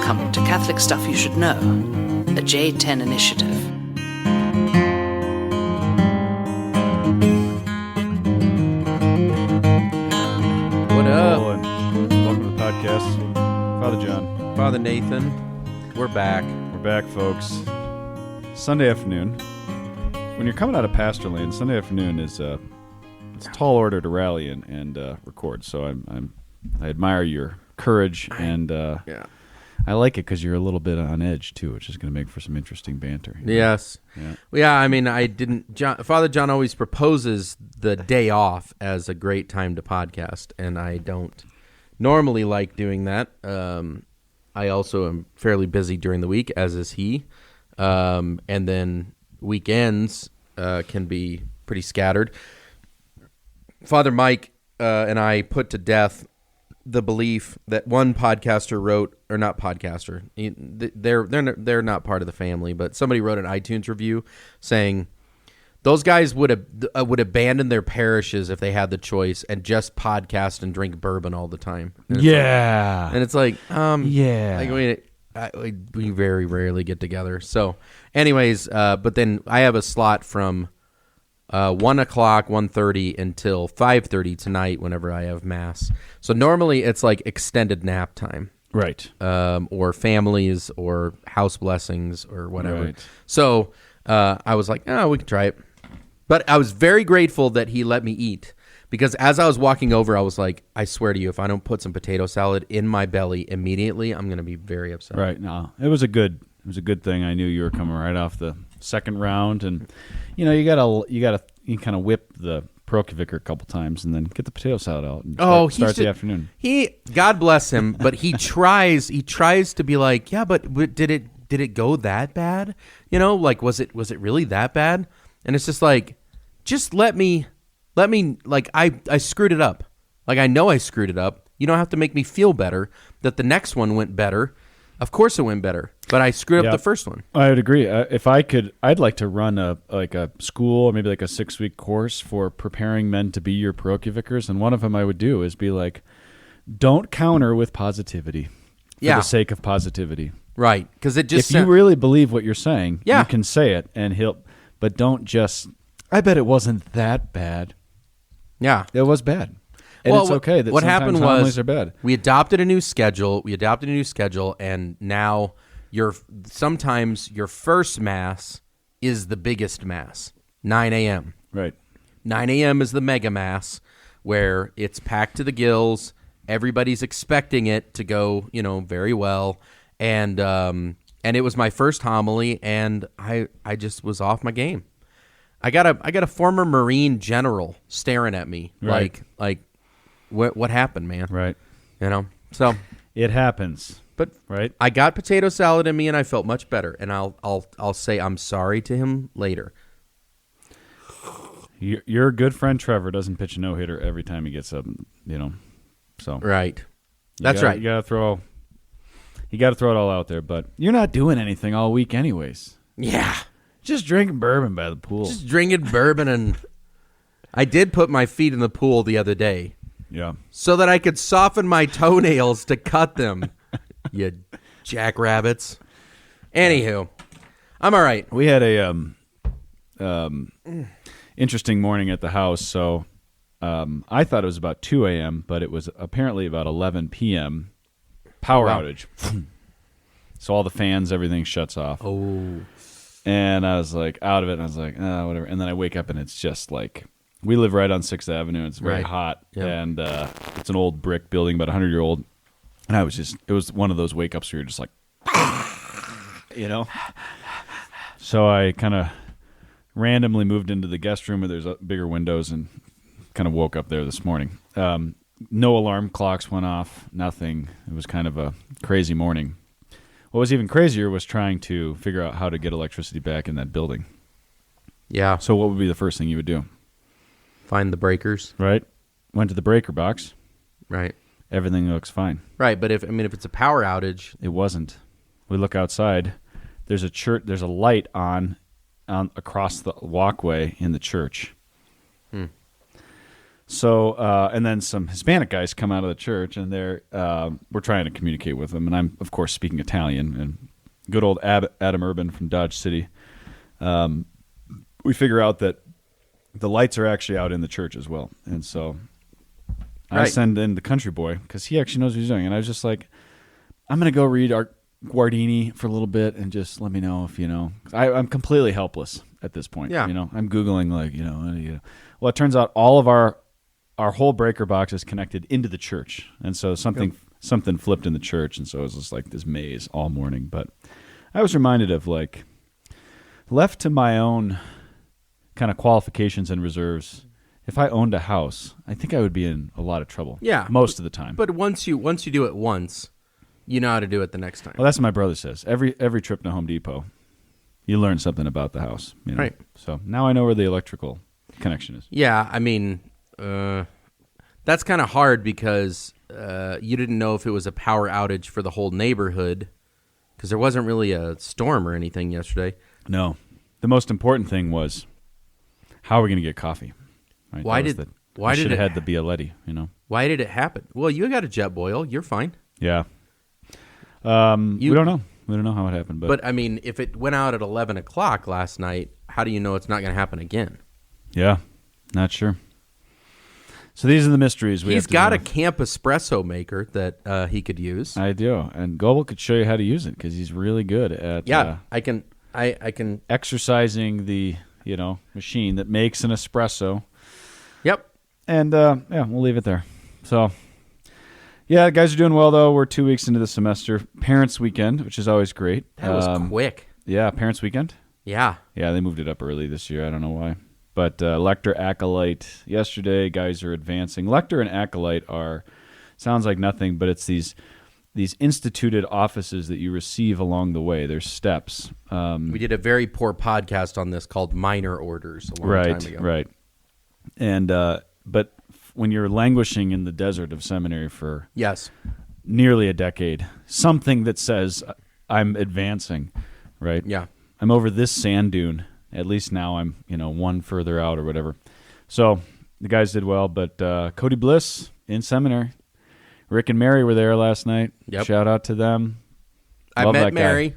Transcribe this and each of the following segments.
Welcome to Catholic Stuff You Should Know, the J10 Initiative. What up? Welcome to the podcast. Father John. Father Nathan. We're back. We're back, folks. Sunday afternoon. When you're coming out of pastor land, Sunday afternoon is it's a tall order to rally and record. So I admire your courage, and I like it because you're a little bit on edge too, which is going to make for some interesting banter. Yes. Yeah. Yeah, I mean, Father John always proposes the day off as a great time to podcast, and I don't normally like doing that. I also am fairly busy during the week, as is he. And then weekends can be pretty scattered. Father Mike and I put to death the belief that one podcaster wrote, or not podcaster, they're not part of the family, but somebody wrote an iTunes review saying those guys would abandon their parishes if they had the choice and just podcast and drink bourbon all the time. And it's like, we very rarely get together. So, anyways, but then I have a slot from 1 o'clock, 1:30 until 5:30 tonight whenever I have Mass. So normally it's like extended nap time. Right. Or families or house blessings or whatever. Right. So I was like, we can try it. But I was very grateful that he let me eat, because as I was walking over, I was like, I swear to you, if I don't put some potato salad in my belly immediately, I'm going to be very upset. Right. No, it was a good thing. I knew you were coming right off the second round, and you gotta kind of whip the Prokovic a couple times and then get the potato salad out and start the afternoon. God bless him, but he tries to be like, yeah, but did it go that bad? Like, was it really that bad? And it's just like, just let me, like, I screwed it up. Like, I know I screwed it up. You don't have to make me feel better that the next one went better. Of course it went better, but I screwed up the first one. I would agree. If I could, I'd like to run a school, or maybe like a 6-week course for preparing men to be your parochial vicars. And one of them I would do is be like, don't counter with positivity for the sake of positivity. Right. Because it just... If you really believe what you're saying, you can say it, but don't just, I bet it wasn't that bad. Yeah. It was bad. And it's okay that what happened was homilies are bad. We adopted a new schedule, and now sometimes your first Mass is the biggest Mass, 9 a.m. Right. 9 a.m. is the mega Mass, where it's packed to the gills. Everybody's expecting it to go, very well. And it was my first homily, and I just was off my game. I got a former Marine general staring at me, right. like. What happened, man? Right. So it happens. But right. I got potato salad in me, and I felt much better. And I'll say I'm sorry to him later. Your good friend Trevor doesn't pitch a no-hitter every time he gets up, So right. That's right. You got to throw it all out there, but you're not doing anything all week anyways. Yeah. Just drinking bourbon by the pool. Just drinking bourbon, and I did put my feet in the pool the other day. Yeah. So that I could soften my toenails to cut them. You jackrabbits. Anywho, I'm all right. We had a interesting morning at the house. So I thought it was about 2 a.m., but it was apparently about 11 p.m. Power outage. So all the fans, everything shuts off. Oh. And I was like out of it, and I was like, whatever. And then I wake up, and it's just like, we live right on 6th Avenue. It's very hot, and it's an old brick building, about 100-year-old. And it was one of those wake-ups where you're just like, So I kind of randomly moved into the guest room where there's bigger windows and kind of woke up there this morning. No alarm clocks went off, nothing. It was kind of a crazy morning. What was even crazier was trying to figure out how to get electricity back in that building. Yeah. So what would be the first thing you would do? Find the breakers. Right. Went to the breaker box. Right. Everything looks fine. Right, but if it's a power outage, it wasn't. We look outside. There's a church. There's a light on across the walkway in the church. So, and then some Hispanic guys come out of the church, and we're trying to communicate with them. And I'm, of course, speaking Italian. And good old Adam Urban from Dodge City. We figure out that the lights are actually out in the church as well. And so I Right. send in the country boy because he actually knows what he's doing. And I was just like, I'm going to go read Art Guardini for a little bit and just let me know if, I'm completely helpless at this point. Yeah. I'm Googling well, it turns out all of our whole breaker box is connected into the church. And so something flipped in the church. And so it was just like this maze all morning. But I was reminded of like left to my own kind of qualifications and reserves. If I owned a house, I think I would be in a lot of trouble. Yeah. Most of the time. But once you do it once, you know how to do it the next time. Well, that's what my brother says. Every trip to Home Depot, you learn something about the house. Right. So now I know where the electrical connection is. Yeah, I mean, that's kind of hard because you didn't know if it was a power outage for the whole neighborhood because there wasn't really a storm or anything yesterday. No. The most important thing was, how are we going to get coffee? Right? Why That did I should it have had the Bialetti, Why did it happen? Well, you got a jet boil. You're fine. Yeah. We don't know. We don't know how it happened. But I mean, if it went out at 11 o'clock last night, how do you know it's not going to happen again? Yeah, not sure. So these are the mysteries. He's got a camp espresso maker that he could use. I do. And Goebel could show you how to use it because he's really good at I can exercising the machine that makes an espresso. Yep. And we'll leave it there. So, yeah, guys are doing well though. We're 2 weeks into the semester. Parents' weekend, which is always great. That was quick. Yeah, Parents' weekend. Yeah. Yeah, they moved it up early this year. I don't know why. But Lector, Acolyte yesterday. Guys are advancing. Lector and Acolyte sounds like nothing, but it's these instituted offices that you receive along the way. There's steps. We did a very poor podcast on this called Minor Orders a long time ago. Right. And but when you're languishing in the desert of seminary for Yes. nearly a decade, something that says I'm advancing, right? Yeah. I'm over this sand dune. At least now I'm, one further out or whatever. So the guys did well, but Cody Bliss in seminary. Rick and Mary were there last night. Yep. Shout out to them. I Love met that guy. Mary.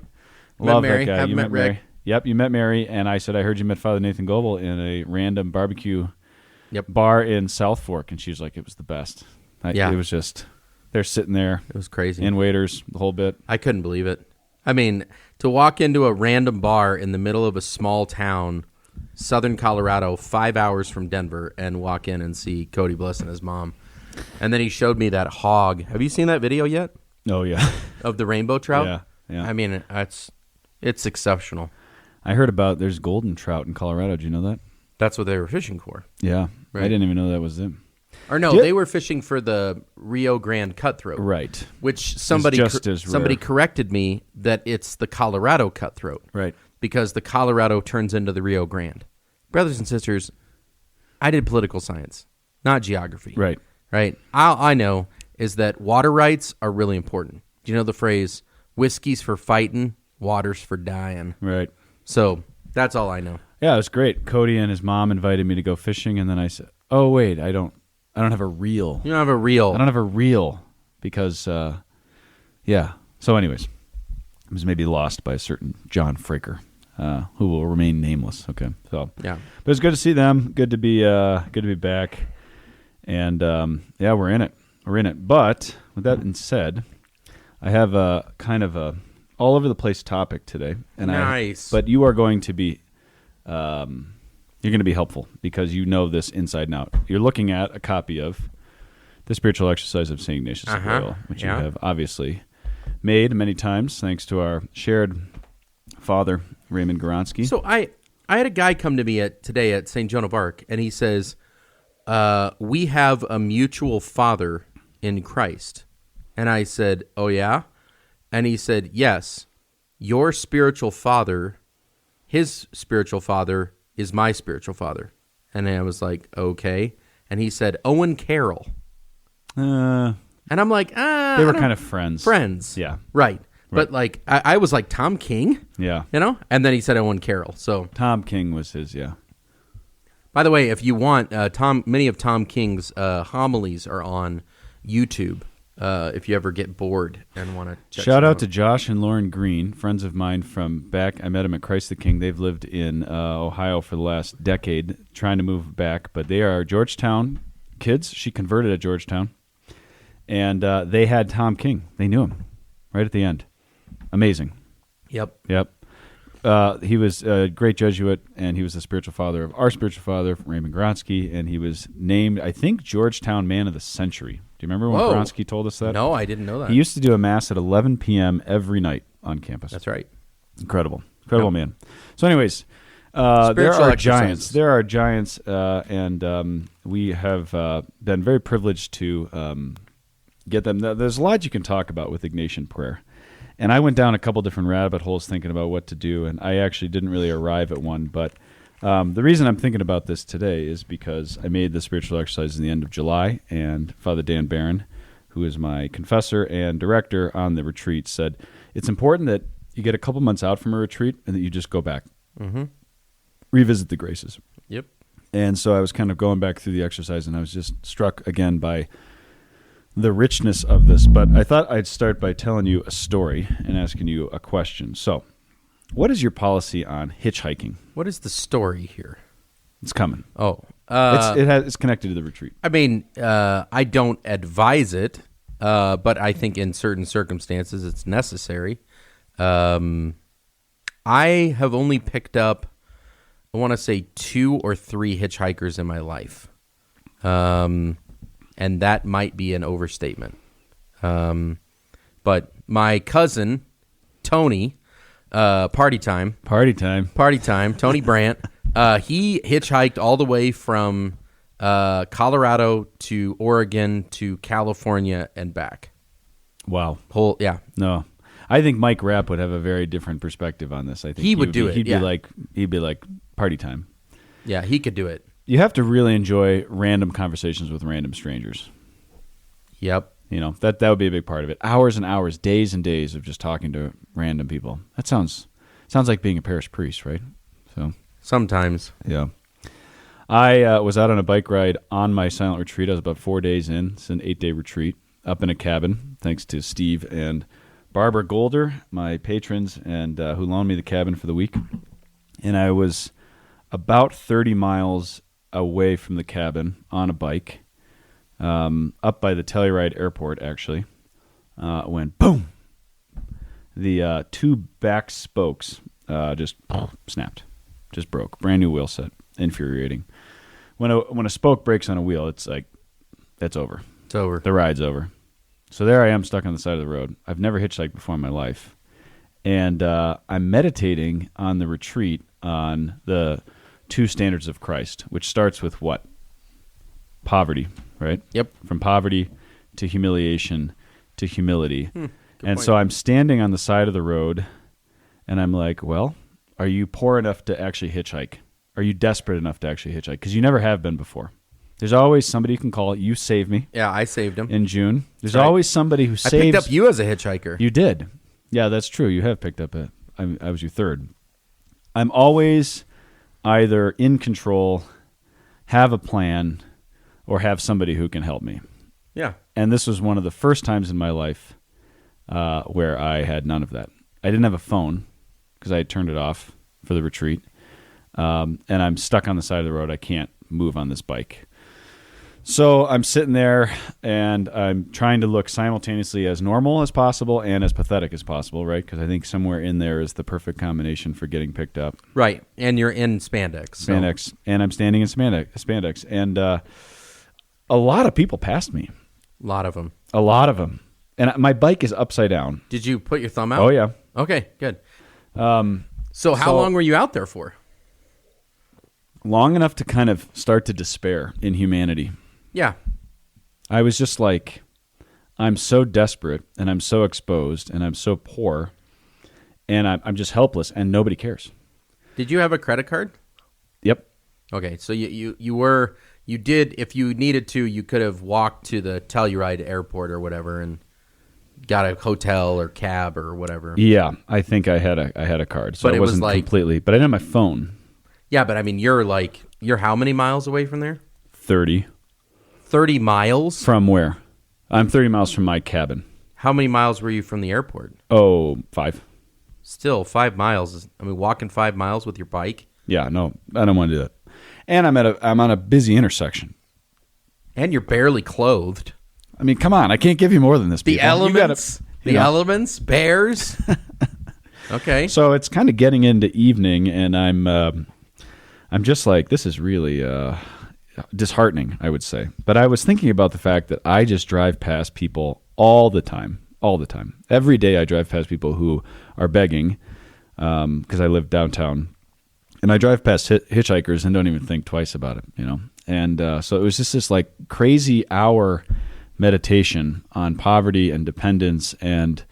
Love met Mary. that guy. Haven't You met Mary. Rick. Yep, you met Mary, and I said, I heard you met Father Nathan Goebel in a random barbecue Yep. bar in South Fork, and she was like, it was the best. Yeah. It was just, they're sitting there, It was crazy. in waiters, the whole bit. I couldn't believe it. I mean, to walk into a random bar in the middle of a small town, southern Colorado, 5 hours from Denver, and walk in and see Cody Bliss and his mom. And then he showed me that hog. Have you seen that video yet Oh, yeah. of the rainbow trout? Yeah, yeah. I mean, it's exceptional. I heard about there's golden trout in Colorado. Do you know that? That's what they were fishing for. Yeah. I Right. didn't even know that was them. Or no, Did- they were fishing for the Rio Grande cutthroat. Right. Which somebody just as somebody rare. corrected me that it's the Colorado cutthroat. Right. Because the Colorado turns into the Rio Grande. Brothers and sisters, I did political science, not geography. Right. Right? All I know is that water rights are really important. Do you know the phrase, whiskey's for fighting, water's for dying? Right. So that's all I know. Yeah, it was great. Cody and his mom invited me to go fishing, and then I said, oh, wait, I don't have a reel. You don't have a reel. I don't have a reel because, yeah. So anyways, it was maybe lost by a certain John Fraker, who will remain nameless. Okay. So, Yeah. but it's good to see them. Good to be back. And, yeah, we're in it. We're in it. But with that being said, I have a kind of a all over the place topic today. And Nice. But you are going to be, you're going to be helpful because you know this inside and out. You're looking at a copy of The Spiritual Exercise of St. Ignatius of Loyola, which Yeah. you have obviously made many times thanks to our shared father, Raymond Goronsky. So I had a guy come to me today at St. Joan of Arc, and he says, we have a mutual father in Christ. And I said, oh, yeah? And he said, yes, your spiritual father, his spiritual father is my spiritual father. And I was like, okay. And he said, Owen Carroll. And I'm like, they were kind of friends. friends. Yeah. Right. But like, I was like, Tom King, Yeah. you know? And then he said Owen Carroll. So, Tom King was his, yeah. By the way, if you want, many of Tom King's homilies are on YouTube. If you ever get bored and want to check Shout out to Josh and Lauren Green, friends of mine from back. I met them at Christ the King. They've lived in Ohio for the last decade, trying to move back, but they are Georgetown kids. She converted at Georgetown, and they had Tom King. They knew him right at the end. Amazing. Yep. He was a great Jesuit, and he was the spiritual father of our spiritual father, Raymond Gronsky, and he was named, I think, Georgetown Man of the Century. Do you remember when Whoa. Gronsky told us that? No, I didn't know that. He used to do a mass at 11 p.m. every night on campus. That's right. Incredible man. So anyways, there Spiritual are exercises. giants. There are giants, and we have been very privileged to get them. There's a lot you can talk about with Ignatian prayer. And I went down a couple different rabbit holes thinking about what to do, and I actually didn't really arrive at one. But the reason I'm thinking about this today is because I made the spiritual exercise in the end of July, and Father Dan Barron, who is my confessor and director on the retreat, said it's important that you get a couple months out from a retreat and that you just go back, revisit the graces. Yep. And so I was kind of going back through the exercise, and I was just struck again by the richness of this. But I thought I'd start by telling you a story and asking you a question. So, what is your policy on hitchhiking? What is the story here? It's coming. Oh, It's connected to the retreat. I mean, I don't advise it, but I think in certain circumstances it's necessary. I have only picked up, I want to say 2 or 3 hitchhikers in my life. And that might be an overstatement. But my cousin, Tony, Party Time, Tony Brandt, he hitchhiked all the way from Colorado to Oregon to California and back. Wow. Yeah. No. I think Mike Rapp would have a very different perspective on this. I think He would do it, He'd yeah. be like Party Time. Yeah, he could do it. You have to really enjoy random conversations with random strangers. Yep. You know, that would be a big part of it. Hours and hours, days and days of just talking to random people. That sounds like being a parish priest, right? So Sometimes. yeah. I was out on a bike ride on my silent retreat. I was about 4 days in. It's an 8-day retreat up in a cabin, thanks to Steve and Barbara Golder, my patrons, and who loaned me the cabin for the week. And I was about 30 miles away from the cabin on a bike, up by the Telluride Airport, actually, went boom. The 2 back spokes just snapped, just broke. Brand new wheel set. Infuriating. When a spoke breaks on a wheel, it's like, it's over. It's over. The ride's over. So there I am stuck on the side of the road. I've never hitchhiked before in my life. And I'm meditating on the retreat on the 2 standards of Christ, which starts with what? Poverty, right? Yep. From poverty to humiliation to humility. Good And point. so I'm standing on the side of the road, and I'm like, well, are you poor enough to actually hitchhike? Are you desperate enough to actually hitchhike? Because you never have been before. There's always somebody you can call. You saved me Yeah, I saved him. in June. There's Right. always somebody who I saves. picked up you as a hitchhiker. You did. Yeah, that's true. You have picked up it. I was your third. I'm always either in control, have a plan, or have somebody who can help me. Yeah. And this was one of the first times in my life where I had none of that. I didn't have a phone because I had turned it off for the retreat. And I'm stuck on the side of the road. I can't move on this bike. So I'm sitting there, and I'm trying to look simultaneously as normal as possible and as pathetic as possible, right? Because I think somewhere in there is the perfect combination for getting picked up. Right. And you're in spandex. so- Spandex. And I'm standing in spandex. And a lot of people passed me. A lot of them. A lot of them. And my bike is upside down. Did you put your thumb out? Oh, yeah. Okay, good. So how long were you out there for? Long enough to kind of start to despair in humanity. Yeah. I was just like, I'm so desperate, and I'm so exposed, and I'm so poor, and I'm just helpless, and nobody cares. Did you have a credit card? Yep. Okay, so you did, if you needed to, you could have walked to the Telluride Airport or whatever and got a hotel or cab or whatever. Yeah, I think I had a card, so But it it was wasn't like- completely. But I didn't have my phone. Yeah, but I mean, you're how many miles away from there? 30. 30 miles? From where? I'm 30 miles from my cabin. How many miles were you from the airport? Oh, 5. Still, 5 miles. I mean, walking 5 miles with your bike? Yeah, no, I don't want to do that. And I'm on a busy intersection. And you're barely clothed. I mean, come on, I can't give you more than this. The people. elements? Elements? Bears? Okay. So it's kind of getting into evening, and I'm just like, this is really disheartening, I would say. But I was thinking about the fact that I just drive past people all the time. Every day I drive past people who are begging because I live downtown. And I drive past hitchhikers and don't even think twice about it, And so it was just this like crazy hour meditation on poverty and dependence, and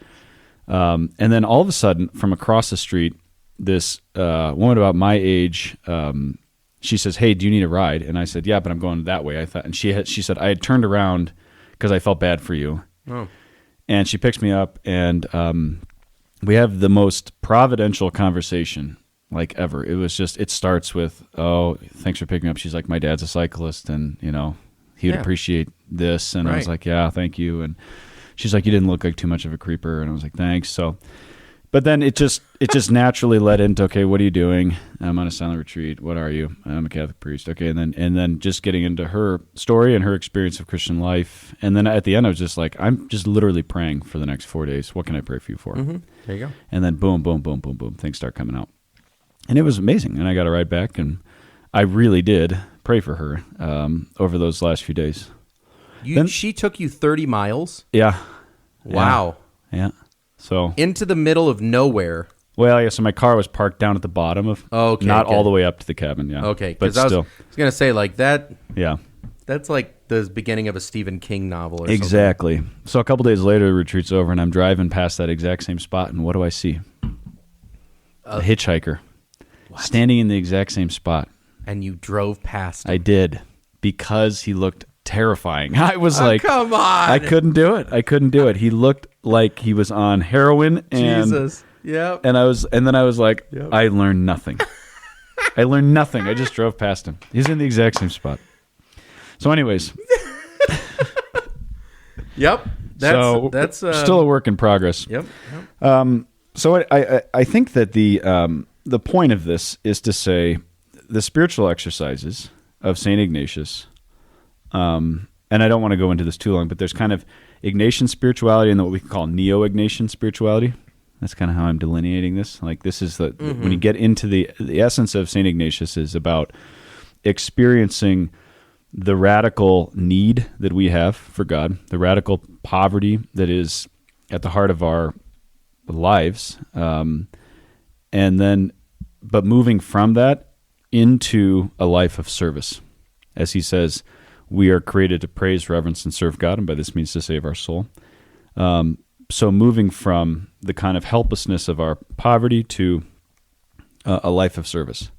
then all of a sudden, from across the street, this woman about my age, she says, "Hey, do you need a ride?" And I said, "Yeah, but I'm going that way." I thought, and she said, "I had turned around because I felt bad for you." Oh. And she picks me up, and we have the most providential conversation like ever. It was just, it starts with, "Oh, thanks for picking me up." She's like, "My dad's a cyclist, and he would appreciate this." And I was like, "Yeah, thank you." And she's like, "You didn't look like too much of a creeper." And I was like, "Thanks." So, but then it just naturally led into, "Okay, what are you doing?" "I'm on a silent retreat." "What are you?" "I'm a Catholic priest." Okay, and then just getting into her story and her experience of Christian life. And then at the end, I was just like, I'm just literally praying for the next 4 days. What can I pray for you for? Mm-hmm. There you go. And then boom, boom, boom, boom, boom, things start coming out. And it was amazing. And I got a ride back, and I really did pray for her over those last few days. She took you 30 miles? Yeah. Wow. Yeah. So into the middle of nowhere. Well, yeah. So my car was parked down at the bottom of, not all the way up to the cabin. Yeah. Okay. But I still, was gonna say like that. Yeah. That's like the beginning of a Stephen King novel. Or exactly. So a couple days later, the retreat's over, and I'm driving past that exact same spot, and what do I see? A hitchhiker standing in the exact same spot. And you drove past him. I did, because he looked terrifying. I was like, come on. I couldn't do it. He looked like he was on heroin, and Jesus. Yep. and then I was like, Yep. I learned nothing. I just drove past him. He's in the exact same spot. So anyways, Yep. That's still a work in progress. Yep. So I think that the point of this is to say the spiritual exercises of St. Ignatius, and I don't want to go into this too long, but there's kind of Ignatian spirituality and what we can call Neo-Ignatian spirituality. That's kind of how I'm delineating this. Like, this is when you get into the essence of St. Ignatius is about experiencing the radical need that we have for God, the radical poverty that is at the heart of our lives, but moving from that into a life of service. As he says, we are created to praise, reverence, and serve God, and by this means to save our soul. So moving from the kind of helplessness of our poverty to a life of service.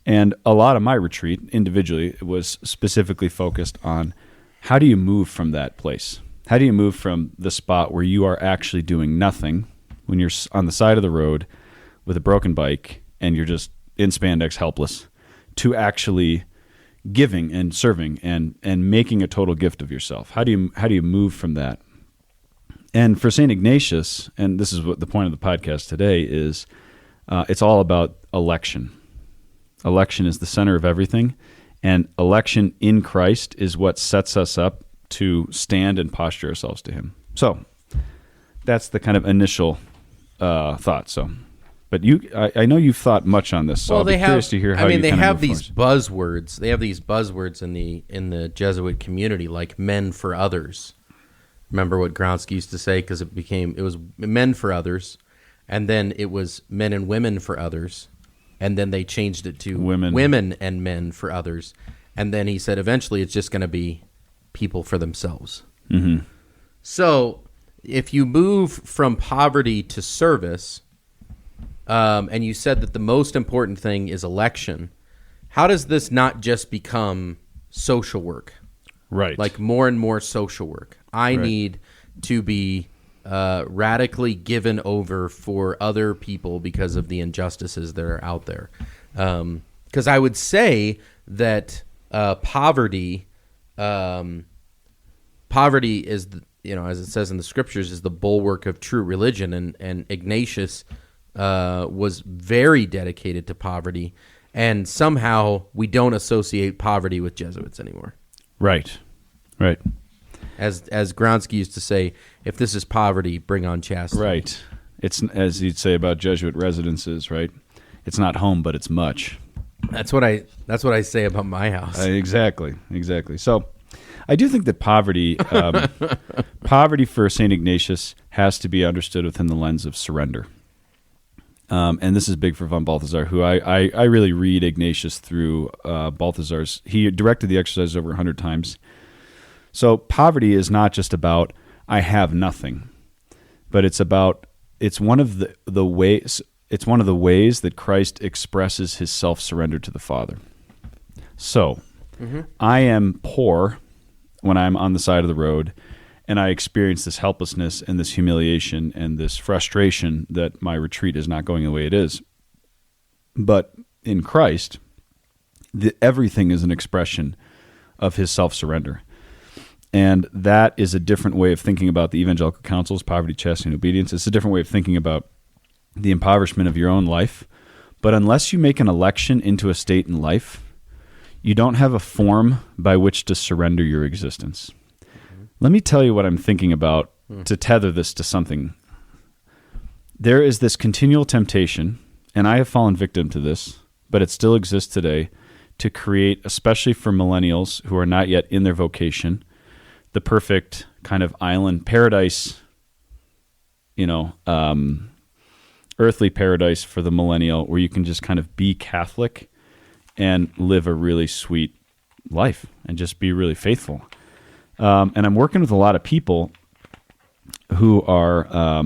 And a lot of my retreat individually was specifically focused on how do you move from that place? How do you move from the spot where you are actually doing nothing when you're on the side of the road with a broken bike and you're just in spandex helpless to actually giving and serving and making a total gift of yourself? How do you move from that? And for St. Ignatius, and this is what the point of the podcast today is, it's all about election. Election is the center of everything, and election in Christ is what sets us up to stand and posture ourselves to Him. So that's the kind of initial thought. So, but I know you've thought much on this. So I'll be curious to hear how you. They have these buzzwords. They have these buzzwords in the Jesuit community, like men for others. Remember what Gronsky used to say, because it was men for others, and then it was men and women for others, and then they changed it to women and men for others, and then he said eventually it's just going to be people for themselves. Mm-hmm. So if you move from poverty to service, and you said that the most important thing is election, how does this not just become social work? Right. Like more and more social work. I need to be radically given over for other people because of the injustices that are out there. Because I would say that poverty is, as it says in the scriptures, is the bulwark of true religion, and Ignatius was very dedicated to poverty, and somehow we don't associate poverty with Jesuits anymore. Right. As Gronsky used to say, if this is poverty, bring on chastity. Right. It's, as he'd say about Jesuit residences, right? It's not home, but it's much. That's what I say about my house. Exactly. So I do think that poverty for St. Ignatius has to be understood within the lens of surrender. And this is big for von Balthasar, who I really read Ignatius through Balthasar's. He directed the exercises over 100 times. So poverty is not just about I have nothing, but it's one of the ways that Christ expresses his self-surrender to the Father. So I am poor when I'm on the side of the road, and I experience this helplessness and this humiliation and this frustration that my retreat is not going the way it is. But in Christ, everything is an expression of his self-surrender. And that is a different way of thinking about the evangelical counsels, poverty, chastity, and obedience. It's a different way of thinking about the impoverishment of your own life. But unless you make an election into a state in life, you don't have a form by which to surrender your existence. Let me tell you what I'm thinking about to tether this to something. There is this continual temptation, and I have fallen victim to this, but it still exists today, to create, especially for millennials who are not yet in their vocation, the perfect kind of island paradise, earthly paradise for the millennial, where you can just kind of be Catholic and live a really sweet life and just be really faithful. And I'm working with a lot of people who are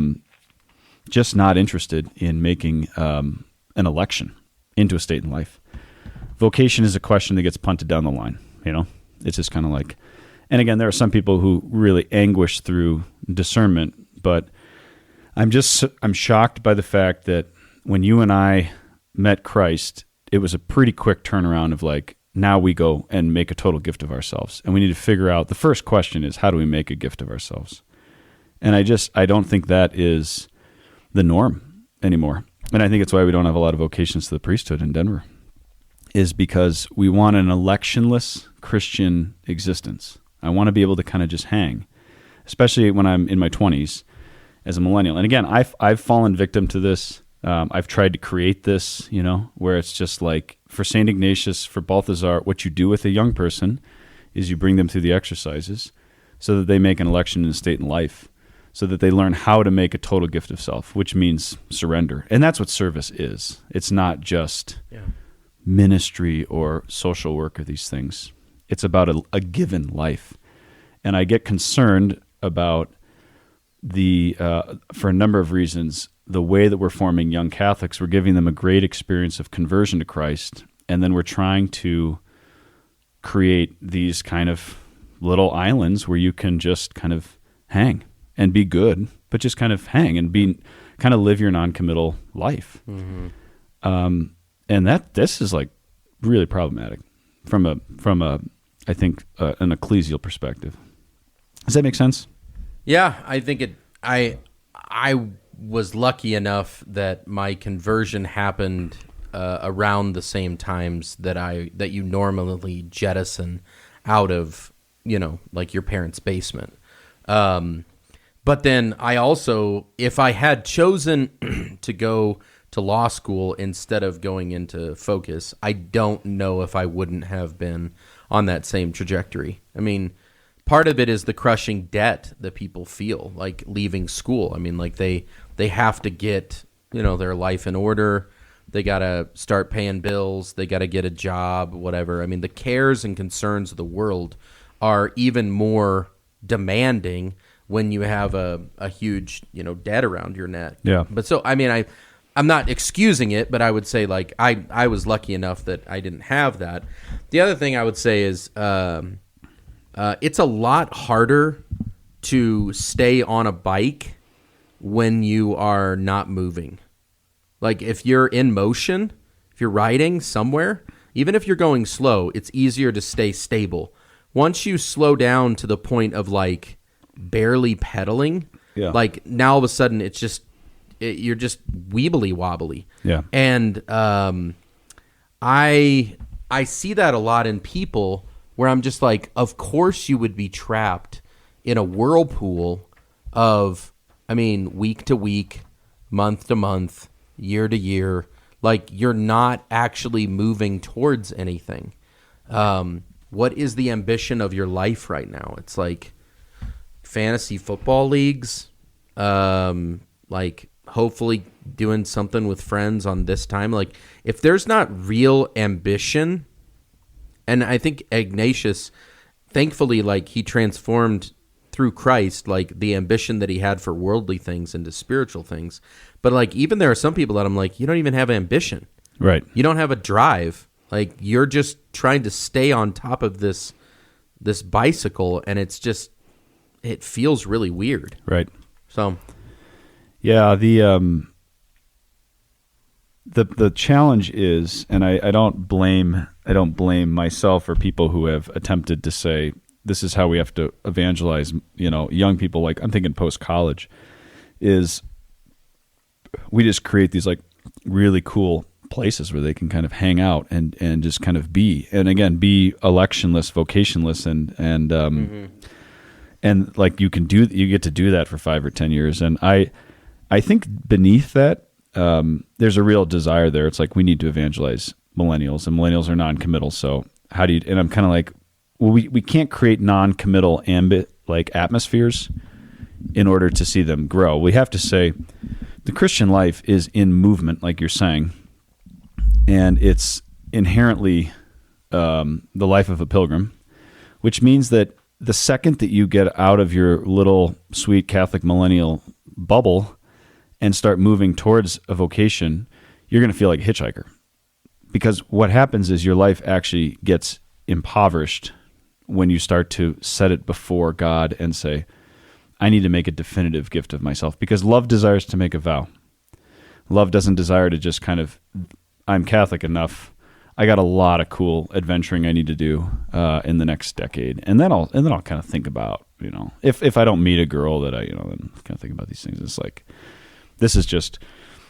just not interested in making an election into a state in life. Vocation is a question that gets punted down the line. It's just kind of like, and again, there are some people who really anguish through discernment, but I'm shocked by the fact that when you and I met Christ, it was a pretty quick turnaround of like, now we go and make a total gift of ourselves. And we need to figure out, the first question is, how do we make a gift of ourselves? And I don't think that is the norm anymore. And I think it's why we don't have a lot of vocations to the priesthood in Denver, is because we want an electionless Christian existence. I want to be able to kind of just hang, especially when I'm in my 20s as a millennial. And again, I've fallen victim to this. I've tried to create this, where it's just like, for St. Ignatius, for Balthasar, what you do with a young person is you bring them through the exercises so that they make an election in a state in life, so that they learn how to make a total gift of self, which means surrender. And that's what service is. It's not just ministry or social work or these things. It's about a given life. And I get concerned about for a number of reasons, the way that we're forming young Catholics. We're giving them a great experience of conversion to Christ, and then we're trying to create these kind of little islands where you can just kind of hang and be good, but just kind of hang and kind of live your non-committal life. Mm-hmm. And this is like really problematic from a I think an ecclesial perspective. Does that make sense? Yeah, I think I was lucky enough that my conversion happened around the same times that you normally jettison out of, like your parents' basement. But then I also, if I had chosen to go to law school instead of going into Focus, I don't know if I wouldn't have been on that same trajectory. I mean, part of it is the crushing debt that people feel, like leaving school. I mean, like they have to get, their life in order. They got to start paying bills. They got to get a job, whatever. I mean, the cares and concerns of the world are even more demanding when you have a huge, debt around your neck. Yeah. But so, I mean, I'm not excusing it, but I would say, like, I was lucky enough that I didn't have that. The other thing I would say is it's a lot harder to stay on a bike when you are not moving. Like, if you're in motion, if you're riding somewhere, even if you're going slow, it's easier to stay stable. Once you slow down to the point of like barely pedaling, like now all of a sudden it's just you're just weebly wobbly. Yeah. And I see that a lot in people where I'm just like, of course you would be trapped in a whirlpool of, I mean, week to week, month to month, year to year. Like, you're not actually moving towards anything. What is the ambition of your life right now? It's like fantasy football leagues, like hopefully doing something with friends on this time. Like, if there's not real ambition, and I think Ignatius, thankfully, like, he transformed through Christ, like, the ambition that he had for worldly things into spiritual things. But, like, even there are some people that I'm like, you don't even have ambition. Right. You don't have a drive. Like, you're just trying to stay on top of this bicycle, and it's just, it feels really weird. Right. So, yeah, the challenge is, and I don't blame myself or people who have attempted to say this is how we have to evangelize, young people. Like, I'm thinking post college, is we just create these like really cool places where they can kind of hang out and just kind of be, and again, be electionless, vocationless, and like you get to do that for 5 or 10 years. And I think beneath that, there's a real desire there. It's like, we need to evangelize millennials, and millennials are non-committal. So how do you, and I'm kind of like, well, we can't create non-committal atmospheres in order to see them grow. We have to say the Christian life is in movement, like you're saying, and it's inherently the life of a pilgrim, which means that the second that you get out of your little sweet Catholic millennial bubble and start moving towards a vocation, you're going to feel like a hitchhiker. Because what happens is your life actually gets impoverished when you start to set it before God and say, I need to make a definitive gift of myself. Because love desires to make a vow. Love doesn't desire to just kind of, I'm Catholic enough, I got a lot of cool adventuring I need to do in the next decade, and then I'll kind of think about, if I don't meet a girl that I then kind of think about these things. It's like, this is just,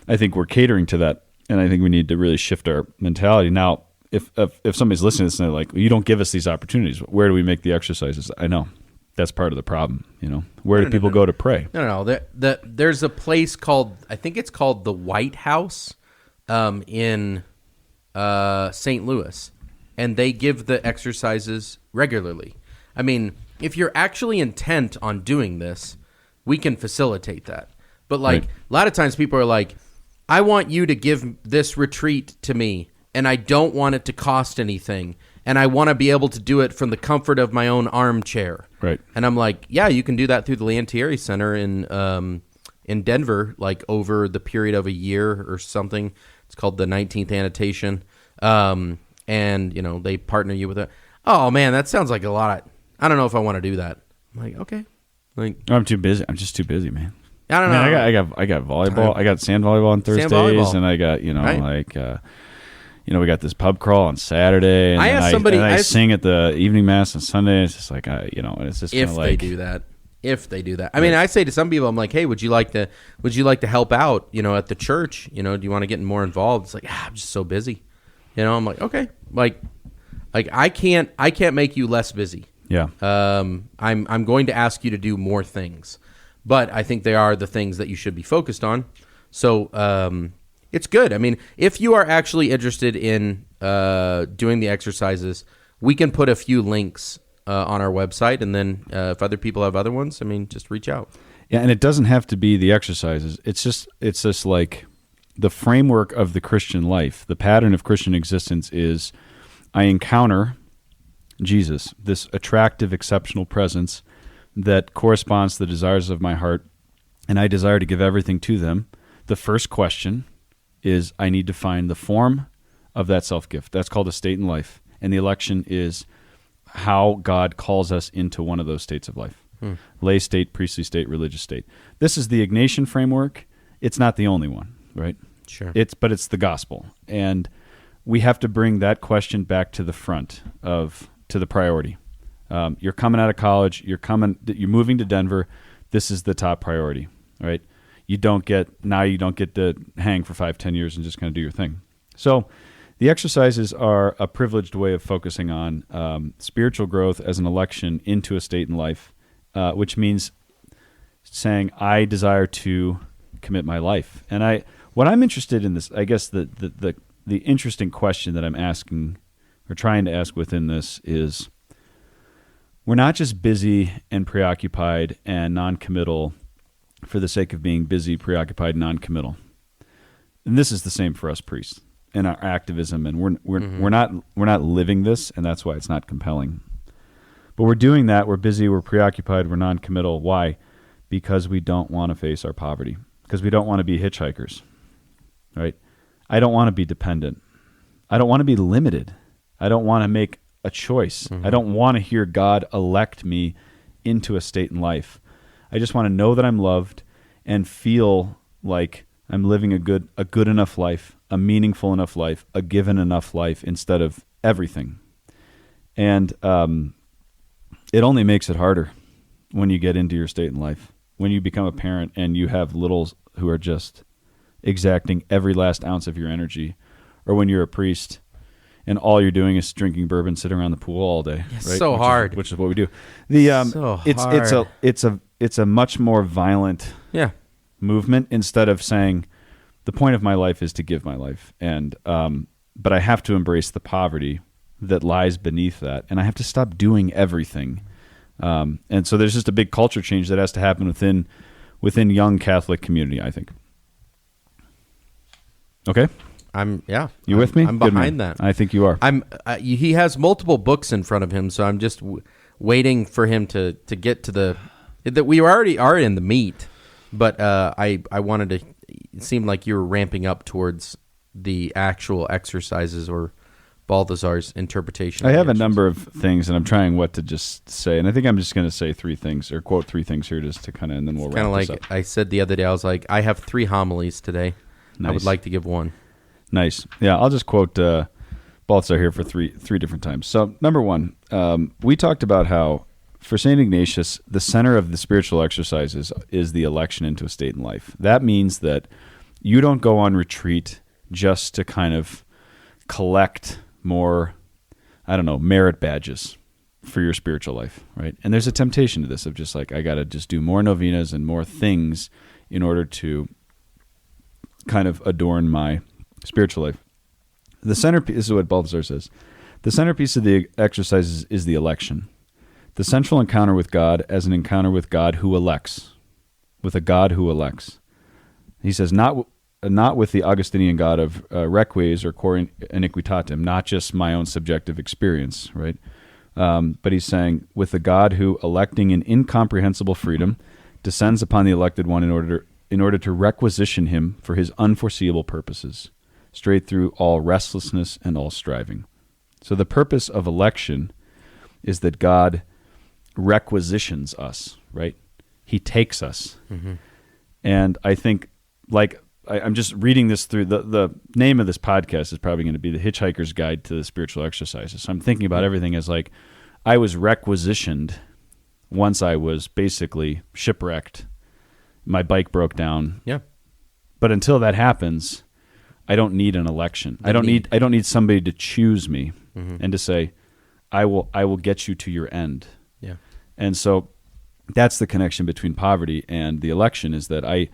I think we're catering to that, and I think we need to really shift our mentality. Now, if somebody's listening to this and they're like, well, you don't give us these opportunities, where do we make the exercises? I know that's part of the problem. Where do people go to pray? No. There's a place called, I think it's called the White House, in St. Louis, and they give the exercises regularly. I mean, if you're actually intent on doing this, we can facilitate that. But like, right. A lot of times people are like, I want you to give this retreat to me, and I don't want it to cost anything, and I want to be able to do it from the comfort of my own armchair. Right. And I'm like, yeah, you can do that through the Lantieri Center in Denver, like over the period of a year or something. It's called the 19th Annotation. And, they partner you with it. Oh, man, that sounds like a lot. I don't know if I want to do that. I'm like, okay. Like, I'm too busy. I'm just too busy, man. I don't know. I got volleyball. I got sand volleyball on Thursdays, and I got, right. We got this pub crawl on Saturday. And I sing at the evening mass on Sunday. It's just like, it's just if like, if they do that. I mean, I say to some people, I'm like, hey, would you like to help out, at the church? Do you want to get more involved? It's like, I'm just so busy. I'm like, okay. Like I can't make you less busy. Yeah. I'm going to ask you to do more things, but I think they are the things that you should be focused on. So, it's good. I mean, if you are actually interested in doing the exercises, we can put a few links on our website, and then if other people have other ones, I mean, just reach out. Yeah, and it doesn't have to be the exercises. It's just like the framework of the Christian life. The pattern of Christian existence is I encounter Jesus, this attractive, exceptional presence that corresponds to the desires of my heart, and I desire to give everything to them. The first question is I need to find the form of that self-gift. That's called a state in life. And the election is how God calls us into one of those states of life. Lay state, priestly state, religious state. This is the Ignatian framework. It's not the only one, right? Sure. But it's the gospel. And we have to bring that question back to the front to the priority. You're coming out of college. You're moving to Denver. This is the top priority, right? You don't get to hang for 5-10 years and just kind of do your thing. So the exercises are a privileged way of focusing on spiritual growth as an election into a state in life, which means saying, I desire to commit my life. And what I'm interested in this, I guess the interesting question that I'm asking or trying to ask within this is, we're not just busy and preoccupied and non-committal for the sake of being busy, preoccupied, non-committal. And this is the same for us priests in our activism, and we're not living this, and that's why it's not compelling. But we're doing that. We're busy. We're preoccupied. We're non-committal. Why? Because we don't want to face our poverty. Because we don't want to be hitchhikers, right? I don't want to be dependent. I don't want to be limited. I don't want to make a choice. I don't want to hear God elect me into a state in life. I just want to know that I'm loved and feel like I'm living a good enough life, a meaningful enough life, a given enough life instead of everything. And it only makes it harder when you get into your state in life, when you become a parent and you have littles who are just exacting every last ounce of your energy, or when you're a priest and all you're doing is drinking bourbon, sitting around the pool all day. It's right? so hard. Which is what we do. It's a much more violent movement, instead of saying the point of my life is to give my life, and but I have to embrace the poverty that lies beneath that, and I have to stop doing everything. And so there's just a big culture change that has to happen within young Catholic community, I think. Okay. You with me? I'm behind that. I think you are. He has multiple books in front of him, so I'm just waiting for him to get to that we already are in the meat, but I wanted to. It seemed like you were ramping up towards the actual exercises or Balthazar's interpretation. I have a number of things, and I'm trying what to just say, and I think I'm just going to say 3 things or quote 3 things here just to kind of, and then we'll wrap this up. I said the other day, I was like, I have 3 homilies today. Nice. I would like to give one. Nice. Yeah, I'll just quote Balthazar here for three different times. So, number 1, we talked about how, for St. Ignatius, the center of the spiritual exercises is the election into a state in life. That means that you don't go on retreat just to kind of collect more, merit badges for your spiritual life, right? And there's a temptation to this of just like, I got to just do more novenas and more things in order to kind of adorn my spiritual life. The centerpiece, this is what Balthazar says, the centerpiece of the exercises is the election. The central encounter with God as an encounter with God who elects, with a God who elects. He says, not with the Augustinian God of reques or cor iniquitatem, not just my own subjective experience, right? But he's saying, with the God who, electing in incomprehensible freedom, descends upon the elected one in order to requisition him for his unforeseeable purposes, straight through all restlessness and all striving. So the purpose of election is that God requisitions us, right? He takes us. Mm-hmm. And I think, like, I'm just reading this through, the name of this podcast is probably going to be The Hitchhiker's Guide to the Spiritual Exercises. So I'm thinking about everything as like, I was requisitioned once I was basically shipwrecked. My bike broke down. Yeah. But until that happens, I don't need an election. I don't need somebody to choose me and to say, I will get you to your end. Yeah. And so that's the connection between poverty and the election, is that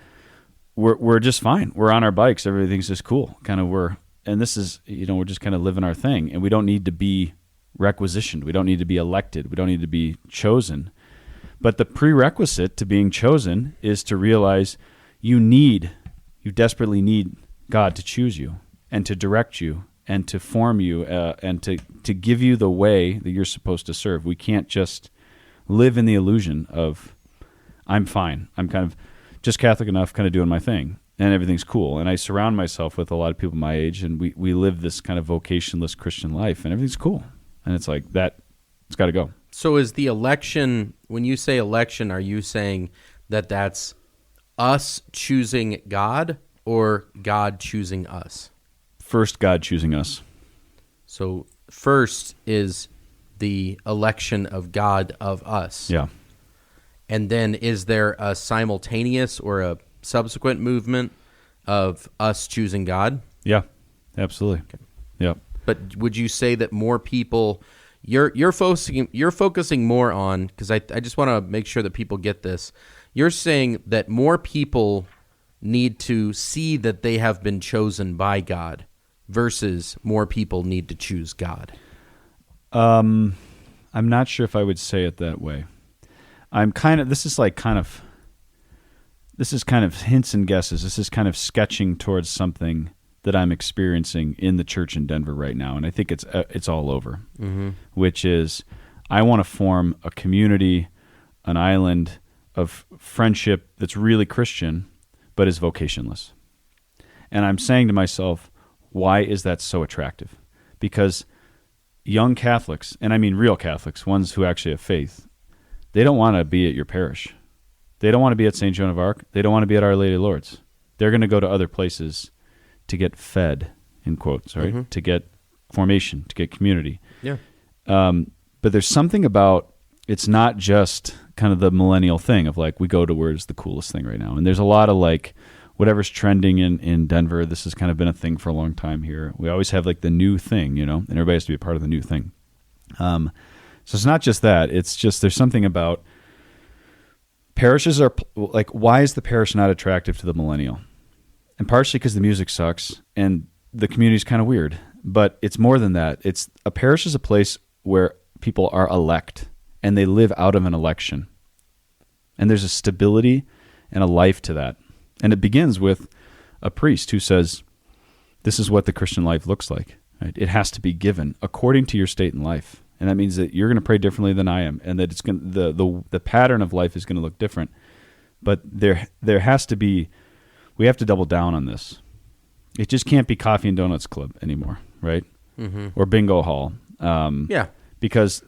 we're just fine. We're on our bikes. Everything's just cool. And this is, we're just kind of living our thing, and we don't need to be requisitioned. We don't need to be elected. We don't need to be chosen. But the prerequisite to being chosen is to realize you desperately need God to choose you and to direct you and to form you and to give you the way that you're supposed to serve. We can't just live in the illusion of, I'm fine. I'm kind of just Catholic enough, kind of doing my thing, and everything's cool. And I surround myself with a lot of people my age, and we live this kind of vocationless Christian life, and everything's cool. And it's like that, it's got to go. So is the election, when you say election, are you saying that that's us choosing God or God choosing us? First, God choosing us. So first is the election of God of us. Yeah. And then is there a simultaneous or a subsequent movement of us choosing God? Yeah. Absolutely. Yeah. But would you say that more people you're focusing more on, because I just want to make sure that people get this. You're saying that more people need to see that they have been chosen by God versus more people need to choose God. I'm not sure if I would say it that way. This is kind of hints and guesses. This is kind of sketching towards something that I'm experiencing in the church in Denver right now, and I think it's all over. Mm-hmm. Which is, I want to form a community, an island of friendship that's really Christian, but is vocationless. And I'm saying to myself, why is that so attractive? Because young Catholics, and I mean real Catholics, ones who actually have faith, they don't want to be at your parish. They don't want to be at St. Joan of Arc. They don't want to be at Our Lady of Lourdes. They're going to go to other places to get fed, in quotes, right? Mm-hmm. To get formation, to get community. Yeah. But there's something about, it's not just kind of the millennial thing of like, we go to where's the coolest thing right now. And there's a lot of like, whatever's trending in Denver, this has kind of been a thing for a long time here. We always have like the new thing, and everybody has to be a part of the new thing. So it's not just that. It's just there's something about parishes are like, why is the parish not attractive to the millennial? And partially because the music sucks and the community's kind of weird. But it's more than that. It's a parish is a place where people are elect and they live out of an election. And there's a stability and a life to that. And it begins with a priest who says, this is what the Christian life looks like. Right? It has to be given according to your state in life. And that means that you're going to pray differently than I am, and that it's going the pattern of life is going to look different. But there has to be, we have to double down on this. It just can't be coffee and donuts club anymore, right? Mm-hmm. Or bingo hall. Yeah. Because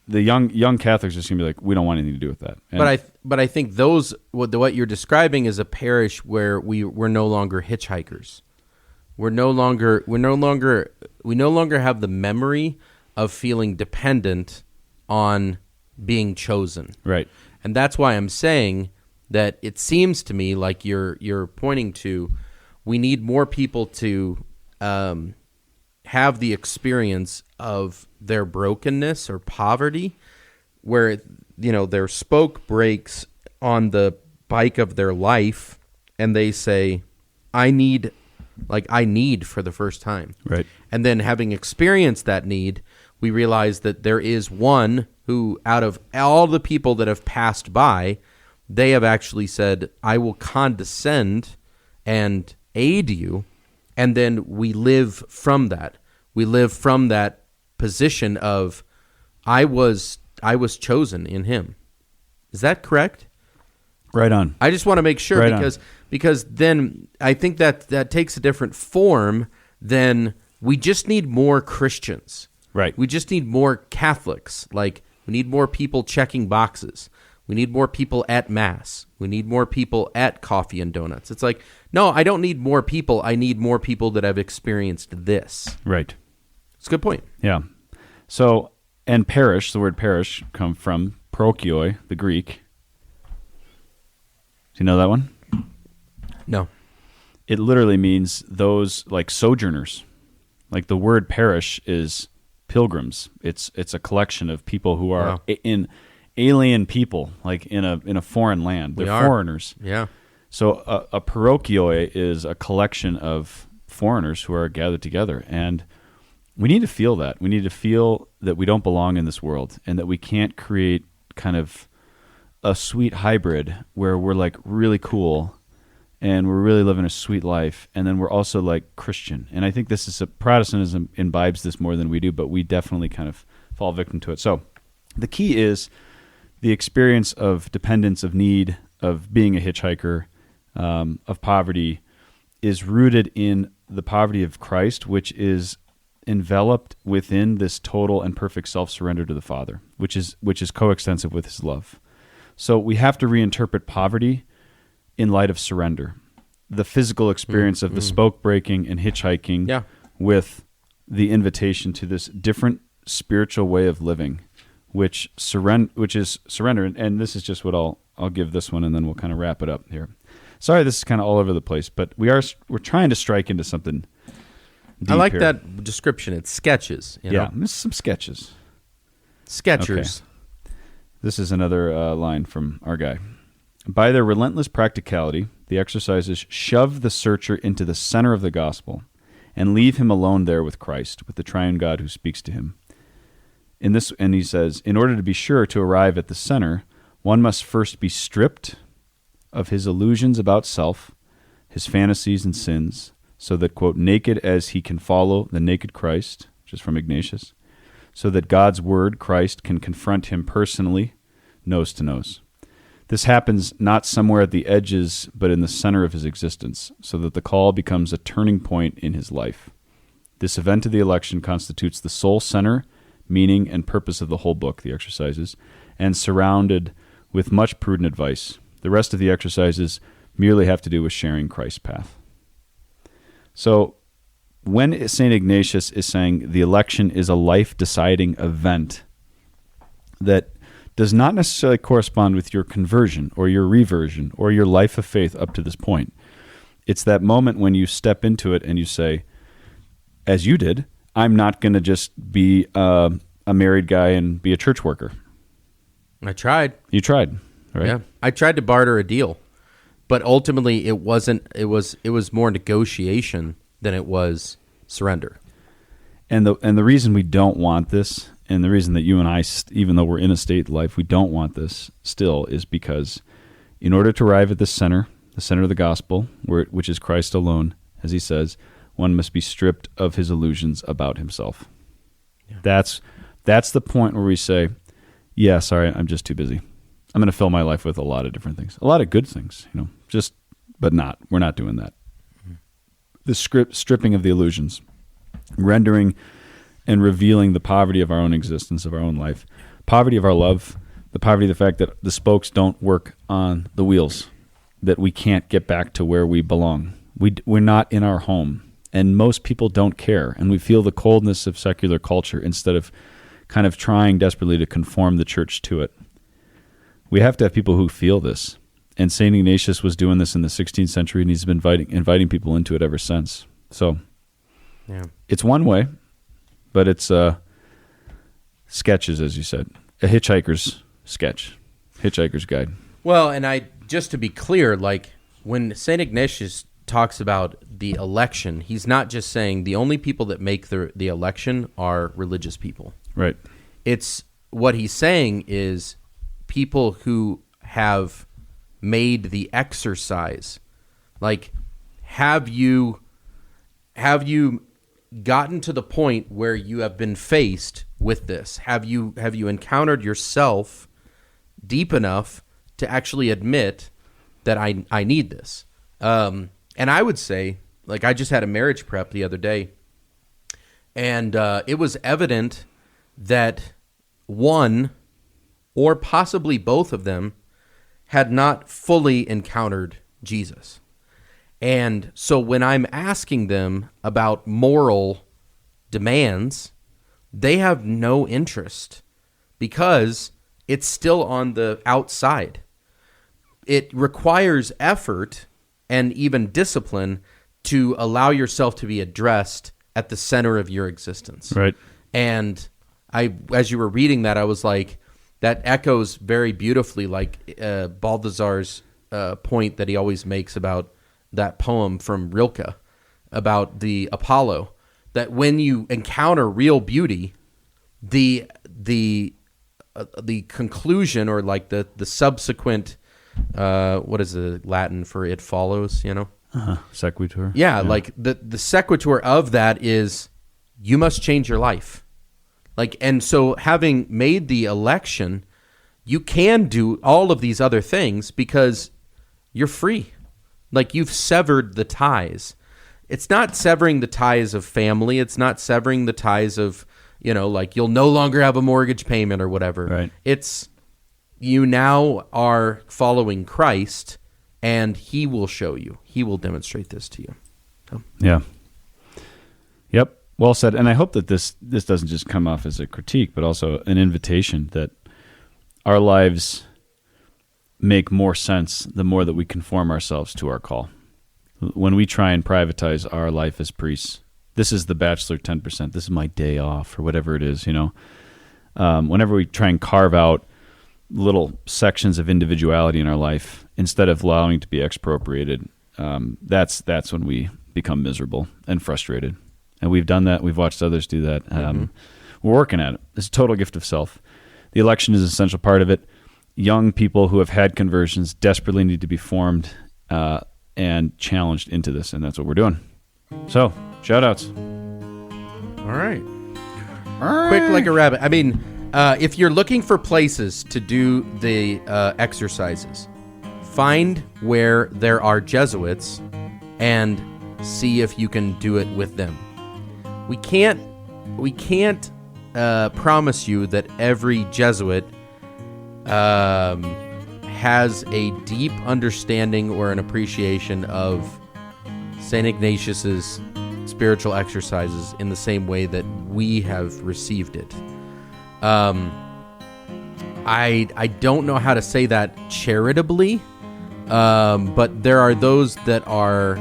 the young Catholics are just going to be like, we don't want anything to do with that. And But I think what you're describing is a parish where we're no longer hitchhikers. We no longer have the memory of feeling dependent on being chosen. Right. And that's why I'm saying that it seems to me like you're pointing to, we need more people to have the experience of their brokenness or poverty, where their spoke breaks on the bike of their life, and they say, I need for the first time. Right. And then having experienced that need, we realize that there is one who, out of all the people that have passed by, they have actually said, I will condescend and aid you. And then we live from that. We live from that position of, I was chosen in him. Is that correct? Right on. I just want to make sure, right because then I think that takes a different form than we just need more Christians. Right. We just need more Catholics. Like, we need more people checking boxes. We need more people at Mass. We need more people at Coffee and Donuts. It's like, no, I don't need more people. I need more people that have experienced this. Right. It's a good point. Yeah. So, and parish, the word parish come from parochioi, the Greek. Do you know that one? No. It literally means those like sojourners. Like the word parish is pilgrims. It's a collection of people who are in alien people, like in a foreign land. They're foreigners. Yeah. So a parochioi is a collection of foreigners who are gathered together, and we need to feel that. We need to feel that we don't belong in this world, and that we can't create kind of a sweet hybrid where we're like really cool and we're really living a sweet life, and then we're also like Christian. And I think this is Protestantism imbibes this more than we do, but we definitely kind of fall victim to it. So the key is the experience of dependence, of need, of being a hitchhiker, of poverty, is rooted in the poverty of Christ, which is enveloped within this total and perfect self-surrender to the Father, which is coextensive with his love. So we have to reinterpret poverty in light of surrender. The physical experience of the spoke breaking and hitchhiking with the invitation to this different spiritual way of living, which is surrender. And this is just what I'll give this one, and then we'll kind of wrap it up here. Sorry, this is kind of all over the place, but we're trying to strike into something deep I like here. that description. It's sketches. You know? Yeah, this is some sketches. Sketchers. Okay. This is another line from our guy. By their relentless practicality, the exercises shove the searcher into the center of the gospel and leave him alone there with Christ, with the triune God who speaks to him. And he says, in order to be sure to arrive at the center, one must first be stripped of his illusions about self, his fantasies and sins, so that, quote, naked as he can follow the naked Christ, which is from Ignatius, so that God's word, Christ, can confront him personally, nose to nose. This happens not somewhere at the edges, but in the center of his existence, so that the call becomes a turning point in his life. This event of the election constitutes the sole center, meaning, and purpose of the whole book, the exercises, and surrounded with much prudent advice. The rest of the exercises merely have to do with sharing Christ's path. So when St. Ignatius is saying the election is a life-deciding event that does not necessarily correspond with your conversion or your reversion or your life of faith up to this point, it's that moment when you step into it and you say, as you did, I'm not going to just be a married guy and be a church worker. I tried. You tried, right? Yeah, I tried to barter a deal, but ultimately it wasn't. It was more negotiation than it was surrender. And the reason we don't want this, and the reason that you and I, even though we're in a state of life, we don't want this still, is because in order to arrive at the center of the gospel, which is Christ alone, as he says, one must be stripped of his illusions about himself. Yeah. That's the point where we say, yeah, sorry, I'm just too busy. I'm going to fill my life with a lot of different things, a lot of good things, but we're not doing that. Mm-hmm. The stripping of the illusions, rendering and revealing the poverty of our own existence, of our own life, poverty of our love, the poverty of the fact that the spokes don't work on the wheels, that we can't get back to where we belong. We're not in our home. And most people don't care, and we feel the coldness of secular culture instead of kind of trying desperately to conform the church to it. We have to have people who feel this, and St. Ignatius was doing this in the 16th century, and he's been inviting people into it ever since. So It's one way, but it's sketches, as you said, a hitchhiker's sketch, hitchhiker's guide. Well, and just to be clear, like when St. Ignatius talks about the election, he's not just saying the only people that make the election are religious people. Right. It's what he's saying is people who have made the exercise. Like, have you gotten to the point where you have been faced with this? Have you encountered yourself deep enough to actually admit that I need this? And I would say, like, I just had a marriage prep the other day, and it was evident that one or possibly both of them had not fully encountered Jesus. And so when I'm asking them about moral demands, they have no interest because it's still on the outside. It requires effort and even discipline to allow yourself to be addressed at the center of your existence. Right. And as you were reading that, I was like, that echoes very beautifully like Balthazar's point that he always makes about that poem from Rilke about the Apollo, that when you encounter real beauty, the conclusion or like the subsequent what is the Latin for it follows, Sequitur. Yeah, like the sequitur of that is you must change your life. Like, and so having made the election, you can do all of these other things because you're free. Like, you've severed the ties. It's not severing the ties of family. It's not severing the ties of, like you'll no longer have a mortgage payment or whatever. Right. It's you now are following Christ, and he will show you. He will demonstrate this to you. So. Yeah. Yep. Well said. And I hope that this doesn't just come off as a critique, but also an invitation that our lives make more sense the more that we conform ourselves to our call. When we try and privatize our life as priests, this is the bachelor 10%, this is my day off, or whatever it is, whenever we try and carve out little sections of individuality in our life instead of allowing it to be expropriated, that's when we become miserable and frustrated. And we've done that. We've watched others do that. We're working at it. It's a total gift of self. The election is an essential part of it. Young people who have had conversions desperately need to be formed and challenged into this, and that's what we're doing. So, shout-outs. All right. Quick like a rabbit. I mean, if you're looking for places to do the exercises, find where there are Jesuits and see if you can do it with them. We can't promise you that every Jesuit has a deep understanding or an appreciation of St. Ignatius's spiritual exercises in the same way that we have received it. I don't know how to say that charitably, but there are those that are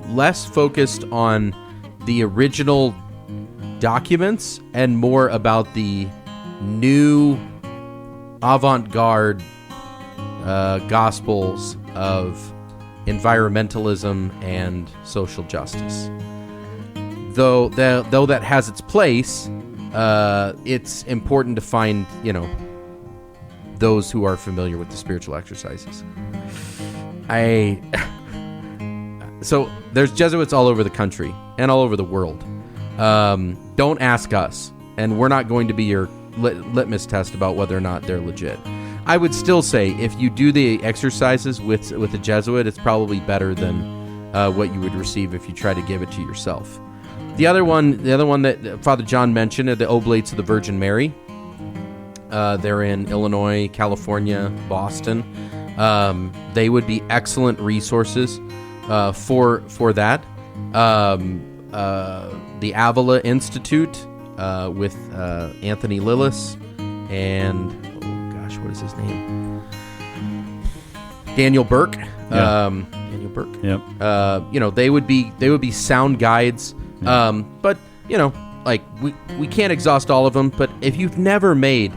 less focused on the original documents and more about the new avant-garde gospels of environmentalism and social justice. Though that has its place, it's important to find, those who are familiar with the spiritual exercises. So there's Jesuits all over the country and all over the world. Don't ask us, and we're not going to be your litmus test about whether or not they're legit. I would still say if you do the exercises with a Jesuit, it's probably better than what you would receive if you try to give it to yourself. The other one that Father John mentioned are the Oblates of the Virgin Mary. They're in Illinois, California, Boston. They would be excellent resources for that. The Avila Institute with Anthony Lillis and what is his name? Daniel Burke. Yeah. Daniel Burke. Yep. They would be sound guides. Yeah. But we can't exhaust all of them. But if you've never made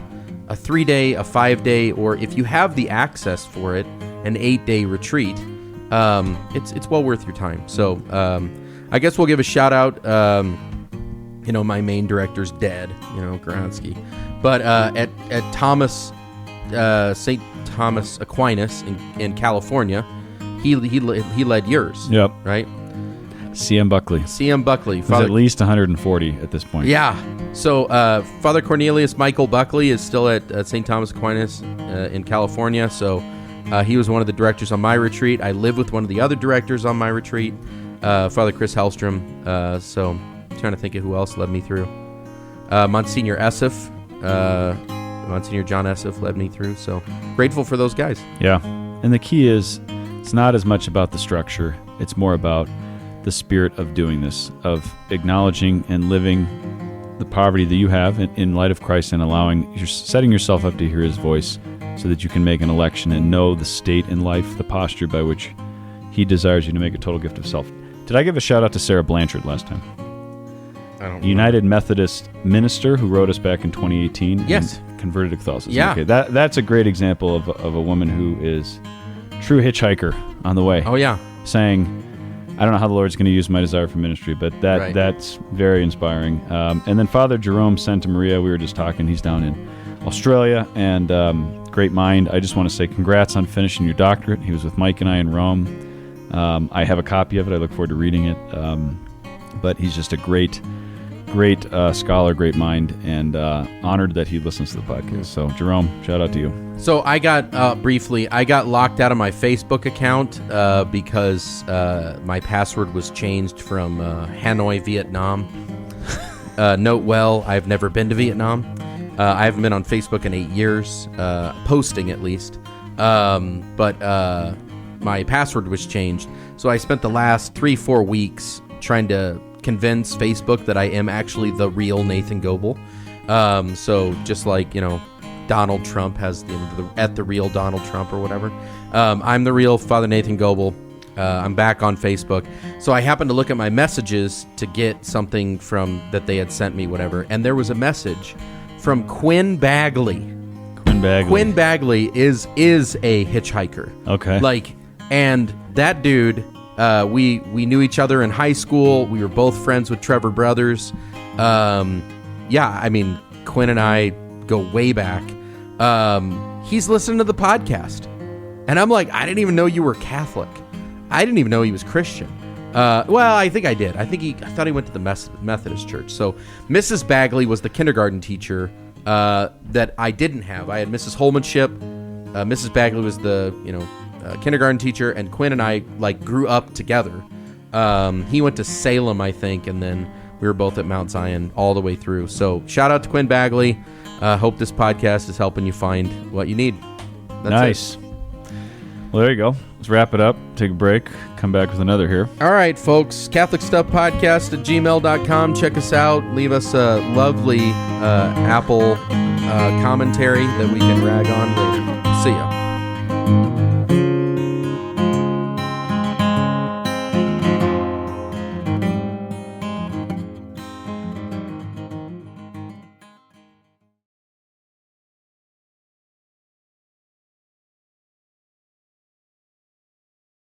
a 3-day, a 5-day, or if you have the access for it, an 8-day retreat, it's well worth your time. So I guess we'll give a shout out. My main director's dead. Gronsky, but at St. Thomas Aquinas in California, he led yours. Yep. Right. C.M. Buckley. C.M. Buckley. He's at least 140 at this point. Yeah. So Father Cornelius Michael Buckley is still at St. Thomas Aquinas in California. So he was one of the directors on my retreat. I live with one of the other directors on my retreat, Father Chris Hellstrom. So I'm trying to think of who else led me through. Monsignor Essef, Monsignor John Essef led me through. So grateful for those guys. Yeah. And the key is it's not as much about the structure. It's more about the spirit of doing this, of acknowledging and living the poverty that you have in light of Christ and setting yourself up to hear his voice so that you can make an election and know the state in life, the posture by which he desires you to make a total gift of self. Did I give a shout out to Sarah Blanchard last time? I don't know. United Methodist minister who wrote us back in 2018. Yes. And converted to Catholicism. Yeah. Okay, that's a great example of a woman who is true hitchhiker on the way. Oh, yeah. Saying, I don't know how the Lord's going to use my desire for ministry, but Right. that's very inspiring. And then Father Jerome Santa Maria, we were just talking, he's down in Australia, and great mind. I just want to say congrats on finishing your doctorate. He was with Mike and I in Rome. I have a copy of it. I look forward to reading it. But he's just a great scholar, great mind, and honored that he listens to the podcast. So, Jerome, shout out to you. So I got locked out of my Facebook account because my password was changed from Hanoi, Vietnam. Note well, I've never been to Vietnam. I haven't been on Facebook in 8 years, posting at least. But my password was changed. So I spent the last 3-4 weeks trying to convince Facebook that I am actually the real Nathan Goebel. So just like, Donald Trump has the real Donald Trump or whatever. I'm the real Father Nathan Goebel. I'm back on Facebook. So I happened to look at my messages to get something from that they had sent me, whatever. And there was a message from Quinn Bagley. Quinn Bagley is a hitchhiker. Okay. And that dude, we knew each other in high school. We were both friends with Trevor Brothers. Quinn and I go way back. He's listening to the podcast. And I'm like, I didn't even know you were Catholic. I didn't even know he was Christian. I think I did. I thought he went to the Methodist church. So Mrs. Bagley was the kindergarten teacher that I didn't have. I had Mrs. Holmanship. Mrs. Bagley was the kindergarten teacher, and Quinn and I grew up together. He went to Salem, I think, and then we were both at Mount Zion all the way through. So shout out to Quinn Bagley. Hope this podcast is helping you find what you need. That's nice. Well, there you go. Let's wrap it up. Take a break. Come back with another here. All right, folks. CatholicStuffPodcast@gmail.com. Check us out. Leave us a lovely Apple commentary that we can rag on later.